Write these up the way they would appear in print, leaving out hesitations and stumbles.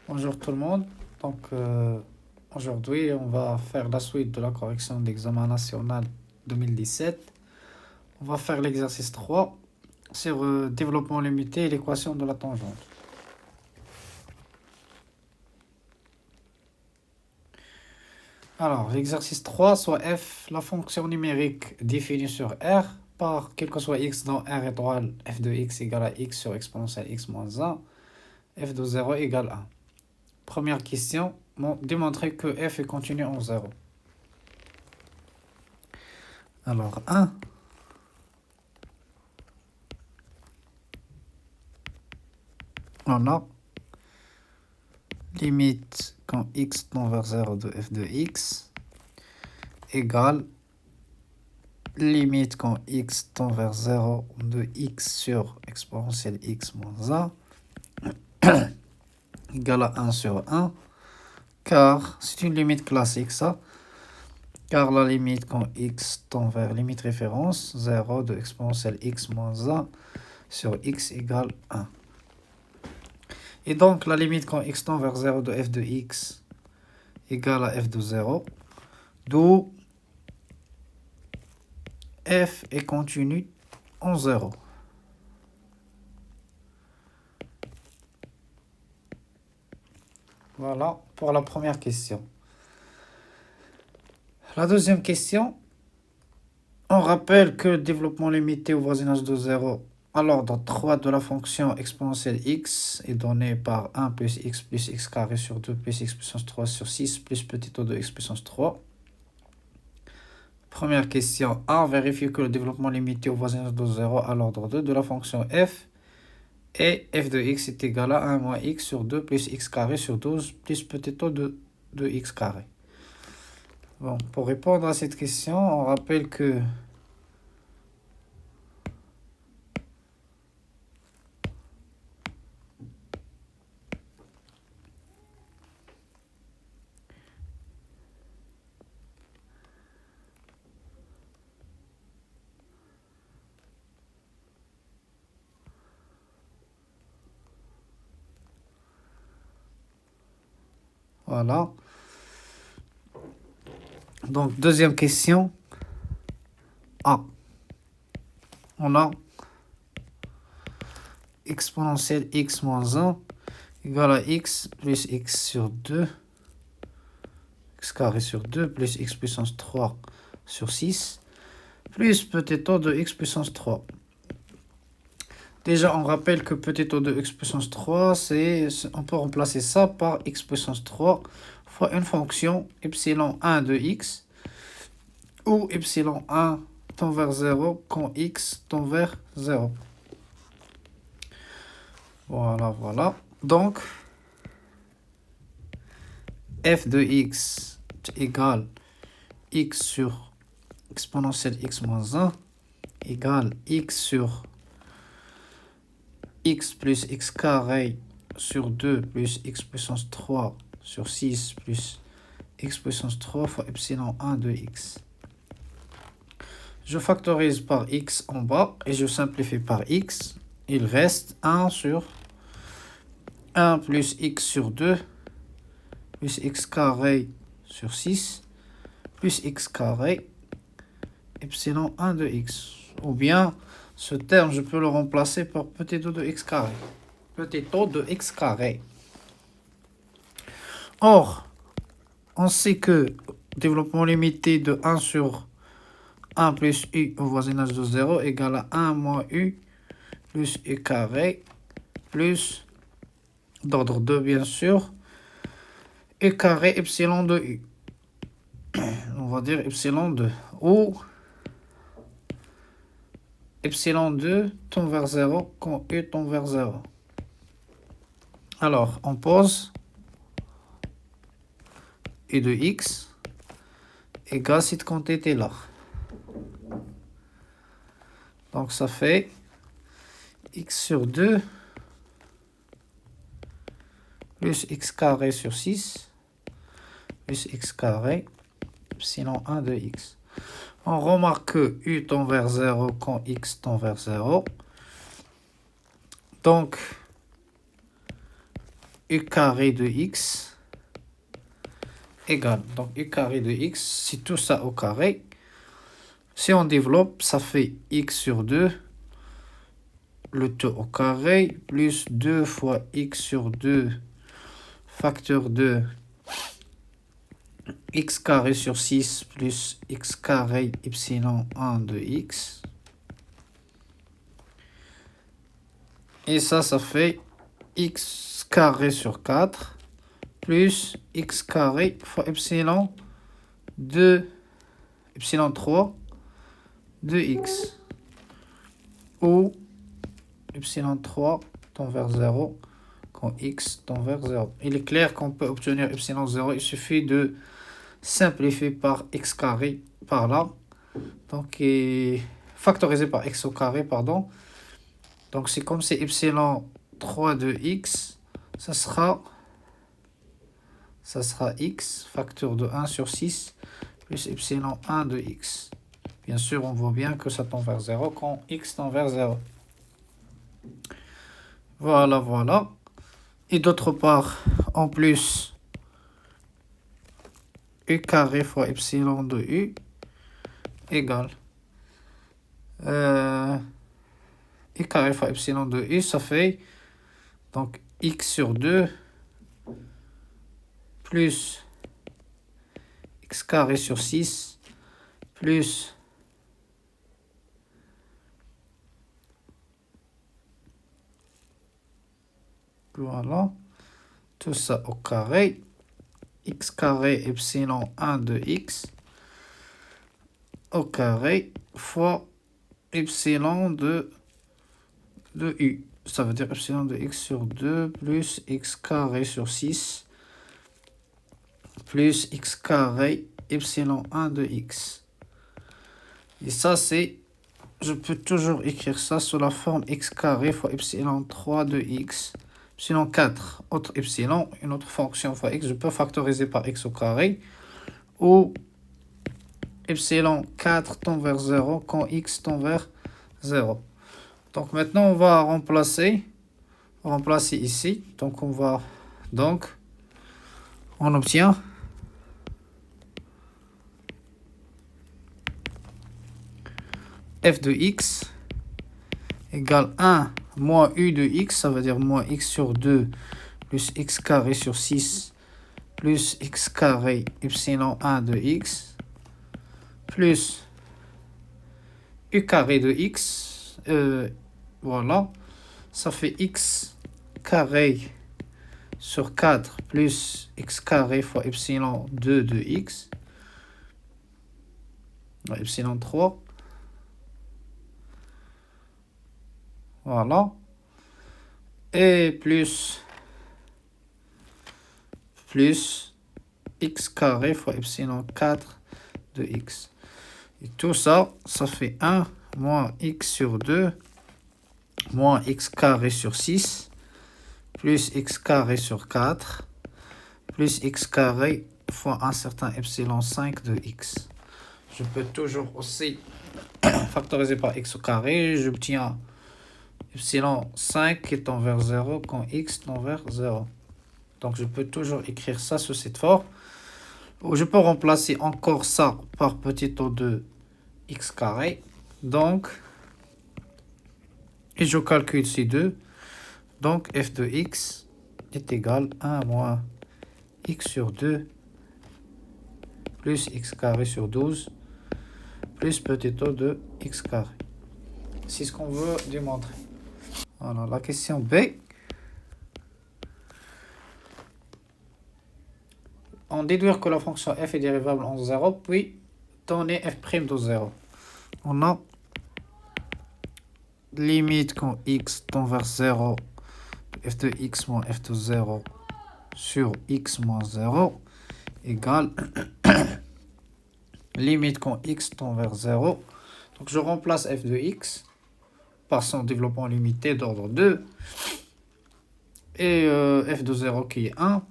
Bonjour tout le monde. Donc aujourd'hui, on va faire la suite de la correction d'examen national 2017. On va faire l'exercice 3 sur développement limité et l'équation de la tangente. Alors, l'exercice 3, soit f, la fonction numérique définie sur R par quel que soit x dont R étoile f de x égale à x sur exponentielle x moins 1, f de 0 égale 1. Première question, démontrer que f est continu en 0. Alors, 1. On a limite quand x tend vers 0 de f de x égale limite quand x tend vers 0 de x sur exponentielle x moins 1 égale à 1 sur 1, car c'est une limite classique ça, car la limite quand x tend vers limite référence 0 de exponentielle x moins 1 sur x égale 1. Et donc la limite quand x tend vers 0 de f de x égale à f de 0, d'où f est continu en 0. Voilà pour la première question. La deuxième question, on rappelle que le développement limité au voisinage de 0 à l'ordre 3 de la fonction exponentielle x est donné par 1 plus x carré sur 2 plus x puissance 3 sur 6 plus petit o de x puissance 3. Première question A, vérifie que le développement limité au voisinage de 0 à l'ordre 2 de la fonction f et f de x est égal à 1 moins x sur 2 plus x carré sur 12 plus petit o de x carré. Bon, pour répondre à cette question, on rappelle que voilà. Donc, deuxième question. A. On a exponentielle x moins 1 égale à x plus x sur 2, x carré sur 2 plus x puissance 3 sur 6, plus petit o de x puissance 3. Déjà, on rappelle que petit o de x puissance 3, on peut remplacer ça par x puissance 3 fois une fonction epsilon 1 de x, ou epsilon 1 tend vers 0 quand x tend vers 0. Voilà, voilà. Donc, f de x égale x sur exponentielle x moins 1 égale x sur x plus x carré sur 2 plus x puissance 3 sur 6 plus x puissance 3 fois epsilon 1 de x. Je factorise par x en bas et je simplifie par x. Il reste 1 sur 1 plus x sur 2 plus x carré sur 6 plus x carré epsilon 1 de x. Ou bien, ce terme, je peux le remplacer par petit o de x carré. Petit o de x carré. Or, on sait que développement limité de 1 sur 1 plus u au voisinage de 0 égale à 1 moins u plus u carré plus, d'ordre 2 bien sûr, u carré epsilon de u. On va dire epsilon 2. Ou epsilon 2 tend vers 0 quand u tend vers 0. Alors, on pose u de x égale cette quantité-là. Donc, ça fait x sur 2 plus x carré sur 6 plus x carré epsilon 1 de x. On remarque que u tend vers 0 quand x tend vers 0. Donc, u carré de x égale, donc u carré de x, c'est tout ça au carré. Si on développe, ça fait x sur 2, le tout au carré, plus 2 fois x sur 2, facteur de x carré sur 6 plus x carré epsilon 1 de x. Et ça fait x carré sur 4 plus x carré fois epsilon 2, epsilon 3 de x. Ou epsilon 3 tend vers 0 quand x tend vers 0. Il est clair qu'on peut obtenir epsilon 0. Il suffit de simplifier par x carré par là. Donc, factoriser par x au carré, pardon. Donc, c'est comme c'est epsilon 3 de x, ça sera x, facteur de 1 sur 6, plus epsilon 1 de x. Bien sûr, on voit bien que ça tend vers 0 quand x tend vers 0. Voilà, voilà. Et d'autre part, en plus, u carré fois epsilon de u égale u carré fois epsilon de u, ça fait donc x sur 2 plus x carré sur 6 plus voilà, tout ça au carré, x carré epsilon 1 de x au carré fois epsilon de u. Ça veut dire epsilon de x sur 2 plus x carré sur 6 plus x carré epsilon 1 de x. Et ça, c'est... Je peux toujours écrire ça sous la forme x carré fois epsilon 3 de x. Epsilon 4, autre epsilon, une autre fonction fois x. Je peux factoriser par x au carré. Ou epsilon 4 tend vers 0 quand x tend vers 0. Donc maintenant, on va remplacer ici. Donc on obtient f de x égale 1 moins u de x, ça veut dire moins x sur 2 plus x carré sur 6 plus x carré epsilon 1 de x plus u carré de x. Voilà, ça fait x carré sur 4 plus x carré fois epsilon 2 de x, epsilon 3. Voilà. Et plus x carré fois epsilon 4 de x. Et tout ça, ça fait 1 moins x sur 2 moins x carré sur 6 plus x carré sur 4 plus x carré fois un certain epsilon 5 de x. Je peux toujours aussi factoriser par x au carré. J'obtiens epsilon 5 qui tend vers 0 quand x tend vers 0. Donc je peux toujours écrire ça sous cette forme. Je peux remplacer encore ça par petit o de x carré. Donc, et je calcule ces deux. Donc f de x est égal à 1 moins x sur 2 plus x carré sur 12 plus petit o de x carré. C'est ce qu'on veut démontrer. Voilà, la question B. On déduire que la fonction f est dérivable en 0, puis donner f' de 0. On a limite quand x tend vers 0, f de x moins f de 0 sur x moins 0 égale limite quand x tend vers 0. Donc je remplace f de x par son développement limité d'ordre 2 et f de 0 qui est 1.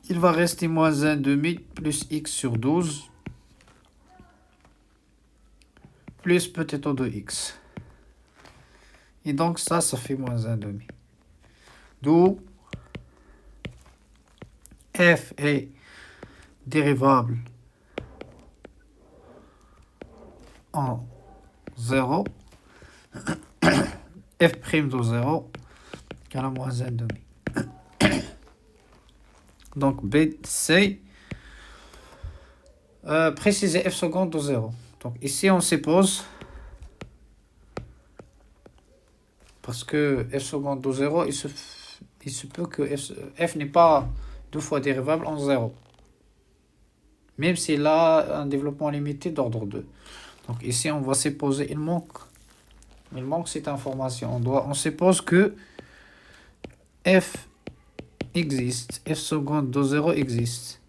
Il va rester moins 1,5 plus x sur 12 plus petit o de x. Et donc ça fait moins 1,5. D'où f est dérivable en 0, f' de 0 égale à moins 1 demi. Donc B, C, préciser f seconde de 0. Donc ici on suppose, parce que f seconde de 0, il se peut que f n'est pas deux fois dérivable en 0. Même s'il a un développement limité d'ordre 2. Donc ici on va supposer, il manque cette information. On suppose que f existe, f seconde de 0 existe.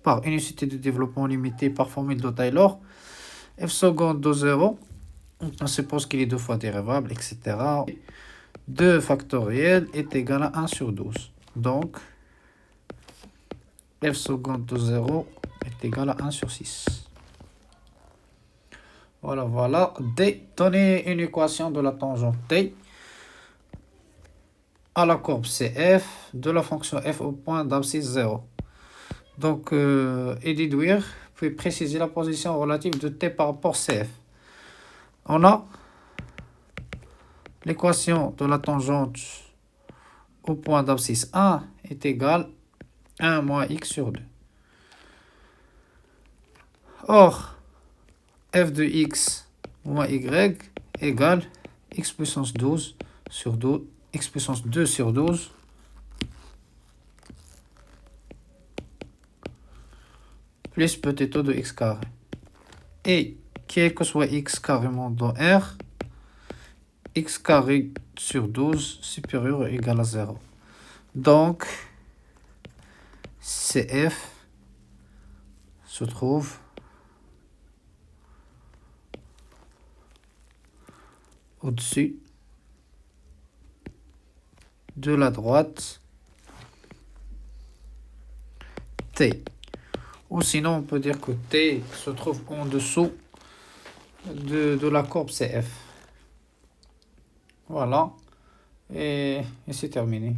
Par unicité de développement limité par formule de Taylor, f seconde de 0, on suppose qu'il est deux fois dérivable, etc. 2 factoriel est égal à 1 sur 12. Donc, f seconde de 0 est égal à 1 sur 6. Voilà. D, donner une équation de la tangente T à la courbe CF de la fonction f au point d'abscisse 0. Donc, et déduire, puis préciser la position relative de T par rapport à CF. On a l'équation de la tangente au point d'abscisse 1 est égale à 1 moins x sur 2. Or, f de x moins y égale x puissance 12 sur 12, x puissance 2 sur 12 plus petit taux de x carré. Et quel que soit x carrément dans R, x carré sur 12 supérieur ou égal à 0. Donc, CF se trouve au-dessus de la droite T. Ou sinon, on peut dire que T se trouve en dessous de la courbe CF. Voilà. Et c'est terminé.